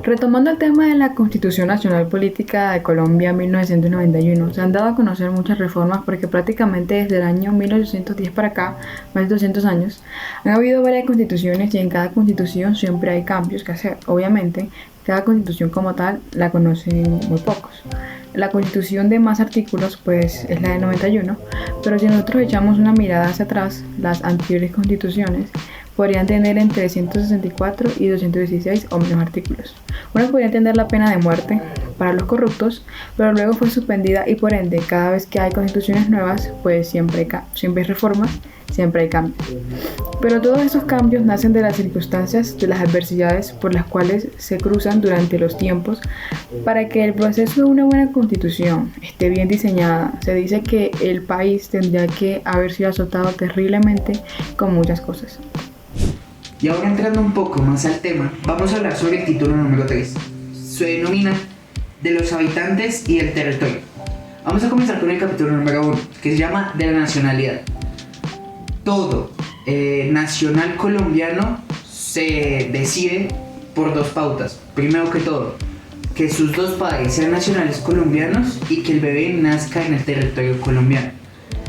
Retomando el tema de la Constitución Nacional Política de Colombia 1991, se han dado a conocer muchas reformas porque prácticamente desde el año 1810 para acá, más de 200 años, han habido varias constituciones y en cada constitución siempre hay cambios que hacer. Obviamente, cada constitución como tal la conocen muy pocos. La constitución de más artículos pues es la de 91, pero si nosotros echamos una mirada hacia atrás, las anteriores constituciones podrían tener entre 164 y 216 o menos artículos. Una podría tener la pena de muerte para los corruptos, pero luego fue suspendida y por ende cada vez que hay constituciones nuevas pues siempre hay reformas, siempre hay cambios. Pero todos esos cambios nacen de las circunstancias, de las adversidades por las cuales se cruzan durante los tiempos. Para que el proceso de una buena constitución esté bien diseñada, se dice que el país tendría que haber sido azotado terriblemente con muchas cosas. Y ahora entrando un poco más al tema, vamos a hablar sobre el título número 3. Se denomina de los habitantes y el territorio. Vamos a comenzar con el capítulo número 1, que se llama de la nacionalidad. Todo nacional colombiano se decide por dos pautas. Primero que todo, que sus dos padres sean nacionales colombianos y que el bebé nazca en el territorio colombiano.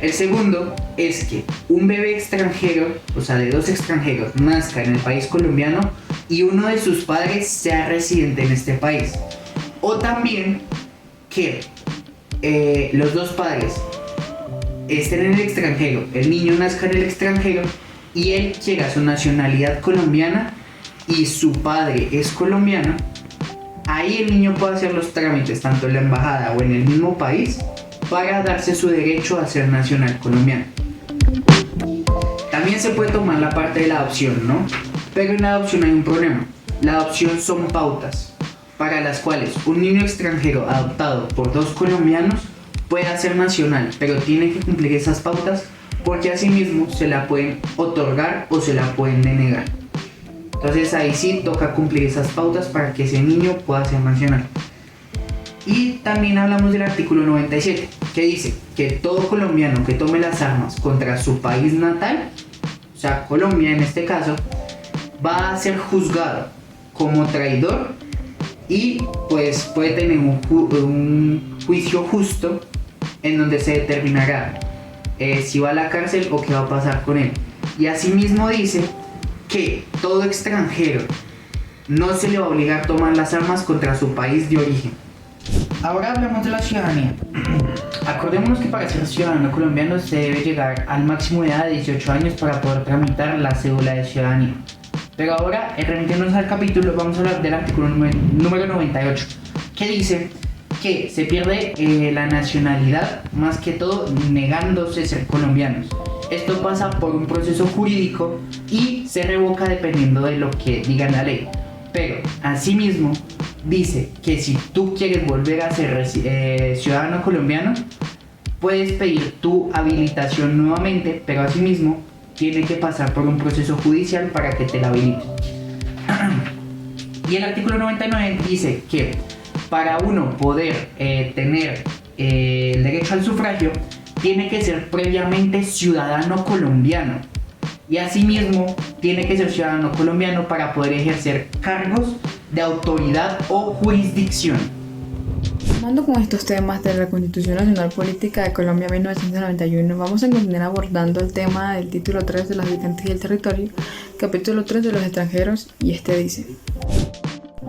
El segundo es que un bebé extranjero, o sea de dos extranjeros, nazca en el país colombiano y uno de sus padres sea residente en este país. O también que los dos padres estén en el extranjero, el niño nazca en el extranjero y él quiera su nacionalidad colombiana y su padre es colombiano. Ahí el niño puede hacer los trámites tanto en la embajada o en el mismo país para darse su derecho a ser nacional colombiano. También se puede tomar la parte de la adopción, ¿no? Pero en la adopción hay un problema. La adopción son pautas para las cuales un niño extranjero adoptado por dos colombianos puede ser nacional, pero tiene que cumplir esas pautas porque asimismo se la pueden otorgar o se la pueden denegar. Entonces ahí sí toca cumplir esas pautas para que ese niño pueda ser nacional. Y también hablamos del artículo 97, que dice que todo colombiano que tome las armas contra su país natal, o sea, Colombia en este caso, va a ser juzgado como traidor y pues puede tener un juicio justo en donde se determinará si va a la cárcel o qué va a pasar con él. Y asimismo dice que todo extranjero no se le va a obligar a tomar las armas contra su país de origen. Ahora hablamos de la ciudadanía. Acordémonos que para ser ciudadano colombiano se debe llegar al máximo de edad de 18 años para poder tramitar la cédula de ciudadanía. Pero ahora, remitiéndonos al capítulo, vamos a hablar del artículo número 98, que dice que se pierde la nacionalidad, más que todo negándose ser colombianos. Esto pasa por un proceso jurídico y se revoca dependiendo de lo que diga la ley. Pero, asimismo, dice que si tú quieres volver a ser ciudadano colombiano, puedes pedir tu habilitación nuevamente, pero asimismo tiene que pasar por un proceso judicial para que te la habiliten. Y el artículo 99 dice que para uno poder tener el derecho al sufragio, tiene que ser previamente ciudadano colombiano. Y asimismo tiene que ser ciudadano colombiano para poder ejercer cargos de autoridad o jurisdicción. Tomando con estos temas de la Constitución Nacional Política de Colombia 1991, vamos a continuar abordando el tema del título 3 de los habitantes y el territorio, capítulo 3 de los extranjeros, y este dice: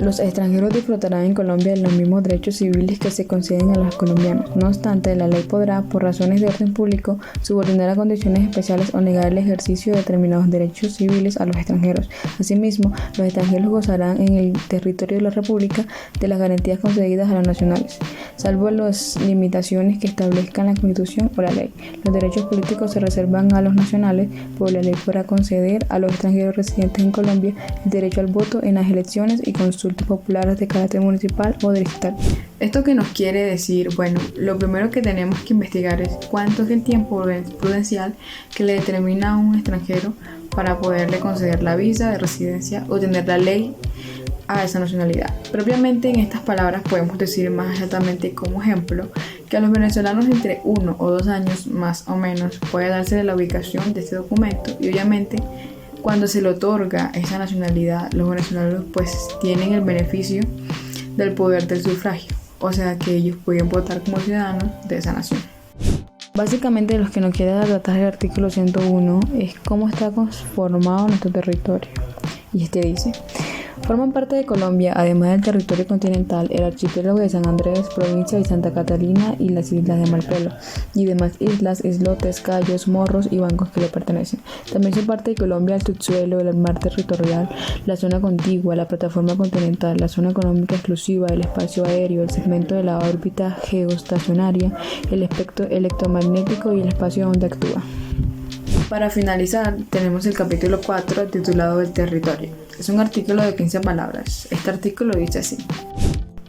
los extranjeros disfrutarán en Colombia de los mismos derechos civiles que se conceden a los colombianos. No obstante, la ley podrá, por razones de orden público, subordinar a condiciones especiales o negar el ejercicio de determinados derechos civiles a los extranjeros. Asimismo, los extranjeros gozarán en el territorio de la República de las garantías concedidas a los nacionales, salvo las limitaciones que establezcan la Constitución o la ley. Los derechos políticos se reservan a los nacionales, pero la ley podrá conceder a los extranjeros residentes en Colombia el derecho al voto en las elecciones y consultas populares de carácter municipal o distrital. ¿Esto qué nos quiere decir? Bueno, lo primero que tenemos que investigar es cuánto es el tiempo prudencial que le determina a un extranjero para poderle conceder la visa de residencia o tener la ley a esa nacionalidad. Propiamente en estas palabras podemos decir más exactamente como ejemplo que a los venezolanos entre 1 o 2 años más o menos puede darse de la ubicación de este documento y obviamente Cuando se le otorga esa nacionalidad, los venezolanos pues tienen el beneficio del poder del sufragio, o sea que ellos pueden votar como ciudadanos de esa nación. Básicamente, los que no quieren tratar el artículo 101 es cómo está conformado nuestro territorio. Y este dice: forman parte de Colombia, además del territorio continental, el archipiélago de San Andrés, provincia de Santa Catalina y las islas de Malpelo, y demás islas, islotes, cayos, morros y bancos que le pertenecen. También son parte de Colombia el subsuelo, el mar territorial, la zona contigua, la plataforma continental, la zona económica exclusiva, el espacio aéreo, el segmento de la órbita geoestacionaria, el espectro electromagnético y el espacio donde actúa. Para finalizar, tenemos el capítulo 4 titulado El territorio. Es un artículo de 15 palabras. Este artículo dice así: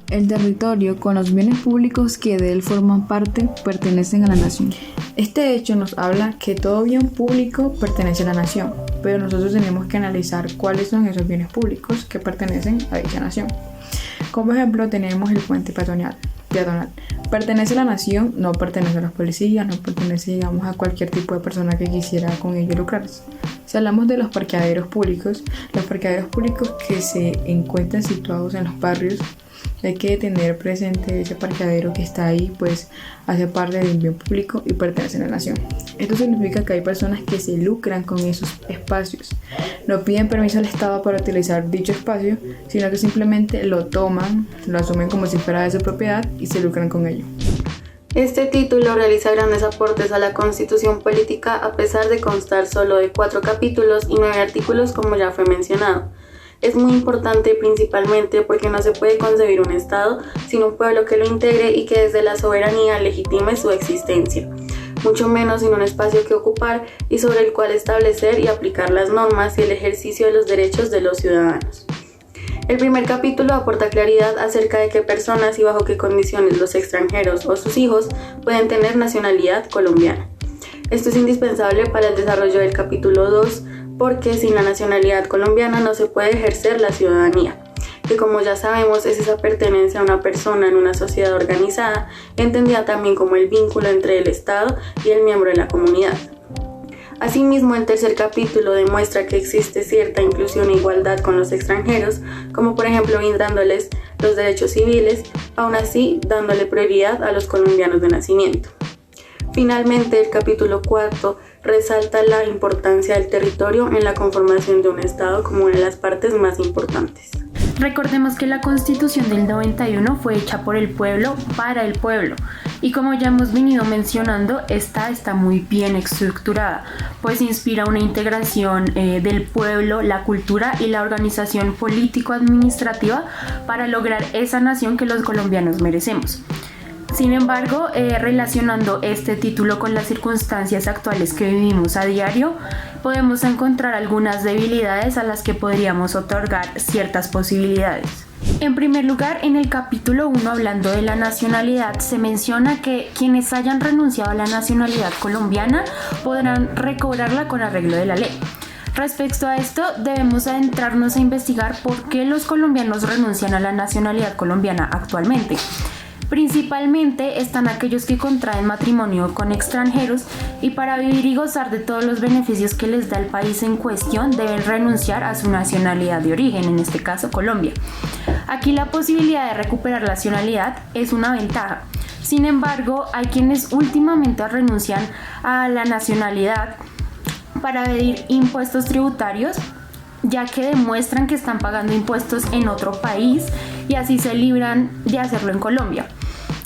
el territorio, con los bienes públicos que de él forman parte, pertenecen a la nación. Este hecho nos habla que todo bien público pertenece a la nación, pero nosotros tenemos que analizar cuáles son esos bienes públicos que pertenecen a dicha nación. Como ejemplo, tenemos el puente peatonal. Pertenece a la nación, no pertenece a los policías, no pertenece, digamos, a cualquier tipo de persona que quisiera con ello lucrarse. Si hablamos de los parqueaderos públicos que se encuentran situados en los barrios, hay que tener presente ese parqueadero que está ahí, pues hace parte de un bien público y pertenece a la nación. Esto significa que hay personas que se lucran con esos espacios. No piden permiso al Estado para utilizar dicho espacio, sino que simplemente lo toman, lo asumen como si fuera de su propiedad y se lucran con ello. Este título realiza grandes aportes a la Constitución política a pesar de constar solo de 4 capítulos y 9 artículos, como ya fue mencionado. Es muy importante principalmente porque no se puede concebir un Estado sin un pueblo que lo integre y que desde la soberanía legitime su existencia, mucho menos sin un espacio que ocupar y sobre el cual establecer y aplicar las normas y el ejercicio de los derechos de los ciudadanos. El primer capítulo aporta claridad acerca de qué personas y bajo qué condiciones los extranjeros o sus hijos pueden tener nacionalidad colombiana. Esto es indispensable para el desarrollo del capítulo 2, porque sin la nacionalidad colombiana no se puede ejercer la ciudadanía, que como ya sabemos es esa pertenencia a una persona en una sociedad organizada, entendida también como el vínculo entre el Estado y el miembro de la comunidad. Asimismo, el tercer capítulo demuestra que existe cierta inclusión e igualdad con los extranjeros, como por ejemplo brindándoles los derechos civiles, aún así dándole prioridad a los colombianos de nacimiento. Finalmente, el capítulo 4 resalta la importancia del territorio en la conformación de un Estado como una de las partes más importantes. Recordemos que la Constitución del 91 fue hecha por el pueblo para el pueblo y como ya hemos venido mencionando, esta está muy bien estructurada, pues inspira una integración del pueblo, la cultura y la organización político-administrativa para lograr esa nación que los colombianos merecemos. Sin embargo, relacionando este título con las circunstancias actuales que vivimos a diario, podemos encontrar algunas debilidades a las que podríamos otorgar ciertas posibilidades. En primer lugar, en el capítulo 1, hablando de la nacionalidad, se menciona que quienes hayan renunciado a la nacionalidad colombiana podrán recobrarla con arreglo de la ley. Respecto a esto, debemos adentrarnos a investigar por qué los colombianos renuncian a la nacionalidad colombiana actualmente. Principalmente están aquellos que contraen matrimonio con extranjeros y para vivir y gozar de todos los beneficios que les da el país en cuestión deben renunciar a su nacionalidad de origen, en este caso Colombia. Aquí la posibilidad de recuperar la nacionalidad es una ventaja. Sin embargo, hay quienes últimamente renuncian a la nacionalidad para evadir impuestos tributarios, ya que demuestran que están pagando impuestos en otro país y así se libran de hacerlo en Colombia.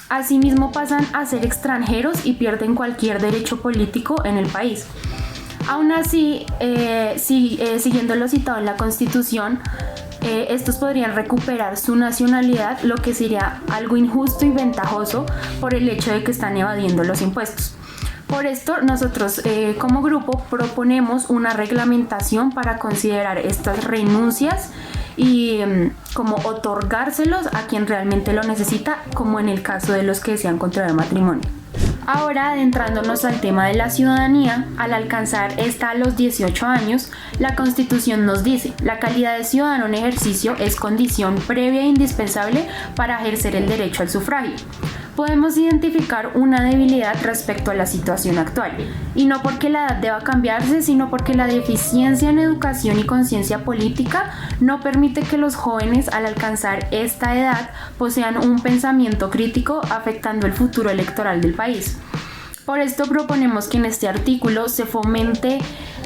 Asimismo pasan a ser extranjeros y pierden cualquier derecho político en el país. Aún así, siguiendo lo citado en la Constitución, estos podrían recuperar su nacionalidad, lo que sería algo injusto y ventajoso por el hecho de que están evadiendo los impuestos. Por esto, nosotros como grupo proponemos una reglamentación para considerar estas renuncias y como otorgárselos a quien realmente lo necesita, como en el caso de los que desean contraer matrimonio. Ahora, adentrándonos al tema de la ciudadanía, al alcanzar esta a los 18 años, la Constitución nos dice: la calidad de ciudadano en ejercicio es condición previa e indispensable para ejercer el derecho al sufragio. podemos identificar una debilidad respecto a la situación actual, y no porque la edad deba cambiarse, sino porque la deficiencia en educación y conciencia política no permite que los jóvenes al alcanzar esta edad posean un pensamiento crítico afectando el futuro electoral del país. Por esto proponemos que en este artículo se fomente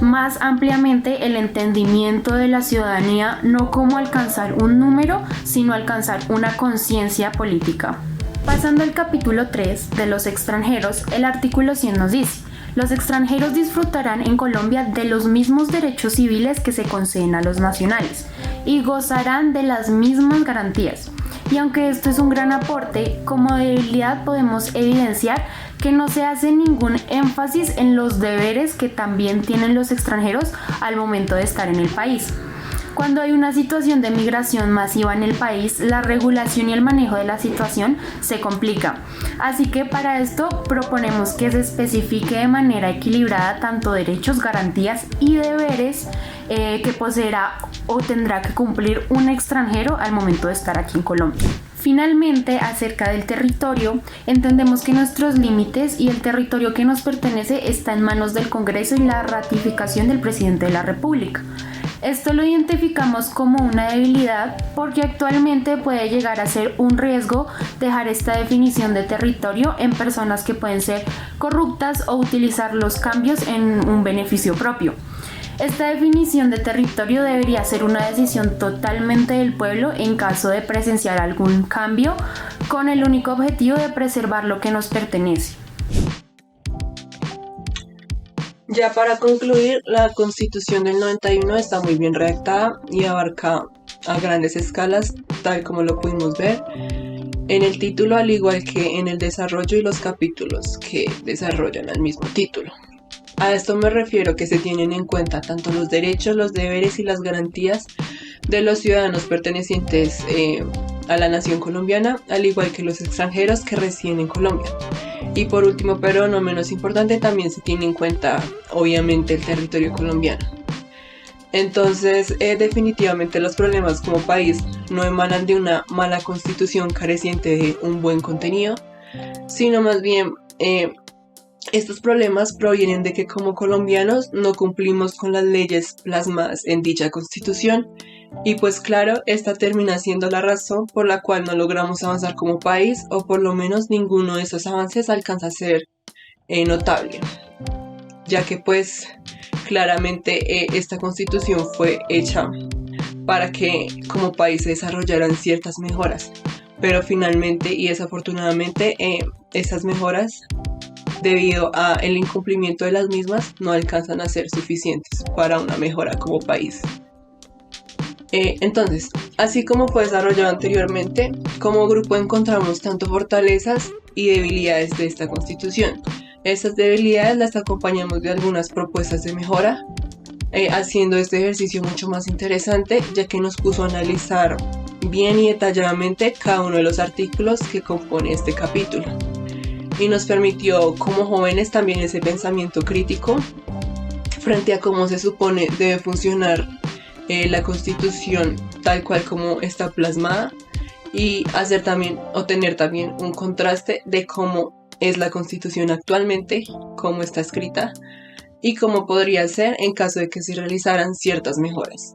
más ampliamente el entendimiento de la ciudadanía, no como alcanzar un número, sino alcanzar una conciencia política. Pasando al capítulo 3 de los extranjeros, el artículo 100 nos dice: los extranjeros disfrutarán en Colombia de los mismos derechos civiles que se conceden a los nacionales y gozarán de las mismas garantías. Y aunque esto es un gran aporte, como debilidad podemos evidenciar que no se hace ningún énfasis en los deberes que también tienen los extranjeros al momento de estar en el país. Cuando hay una situación de migración masiva en el país, la regulación y el manejo de la situación se complica. Así que para esto proponemos que se especifique de manera equilibrada tanto derechos, garantías y deberes que poseerá o tendrá que cumplir un extranjero al momento de estar aquí en Colombia. Finalmente, acerca del territorio, entendemos que nuestros límites y el territorio que nos pertenece está en manos del Congreso y la ratificación del presidente de la República. Esto lo identificamos como una debilidad porque actualmente puede llegar a ser un riesgo dejar esta definición de territorio en personas que pueden ser corruptas o utilizar los cambios en un beneficio propio. Esta definición de territorio debería ser una decisión totalmente del pueblo en caso de presenciar algún cambio, con el único objetivo de preservar lo que nos pertenece. Ya para concluir, la Constitución del 91 está muy bien redactada y abarca a grandes escalas, tal como lo pudimos ver en el título, al igual que en el desarrollo y los capítulos que desarrollan el mismo título. A esto me refiero que se tienen en cuenta tanto los derechos, los deberes y las garantías de los ciudadanos pertenecientes a la nación colombiana, al igual que los extranjeros que residen en Colombia. Y por último, pero no menos importante, también se tiene en cuenta, obviamente, el territorio colombiano. Entonces, definitivamente los problemas como país no emanan de una mala constitución careciente de un buen contenido, sino más bien estos problemas provienen de que como colombianos no cumplimos con las leyes plasmadas en dicha constitución y pues claro, esta termina siendo la razón por la cual no logramos avanzar como país, o por lo menos ninguno de esos avances alcanza a ser notable, ya que pues claramente esta constitución fue hecha para que como país se desarrollaran ciertas mejoras, pero finalmente y desafortunadamente esas mejoras, debido al incumplimiento de las mismas, no alcanzan a ser suficientes para una mejora como país. Entonces, así como fue desarrollado anteriormente, como grupo encontramos tanto fortalezas y debilidades de esta constitución. Estas debilidades las acompañamos de algunas propuestas de mejora, haciendo este ejercicio mucho más interesante, ya que nos puso a analizar bien y detalladamente cada uno de los artículos que compone este capítulo. Y nos permitió como jóvenes también ese pensamiento crítico frente a cómo se supone debe funcionar la Constitución tal cual como está plasmada, y hacer también o tener también un contraste de cómo es la Constitución actualmente, cómo está escrita y cómo podría ser en caso de que se realizaran ciertas mejoras.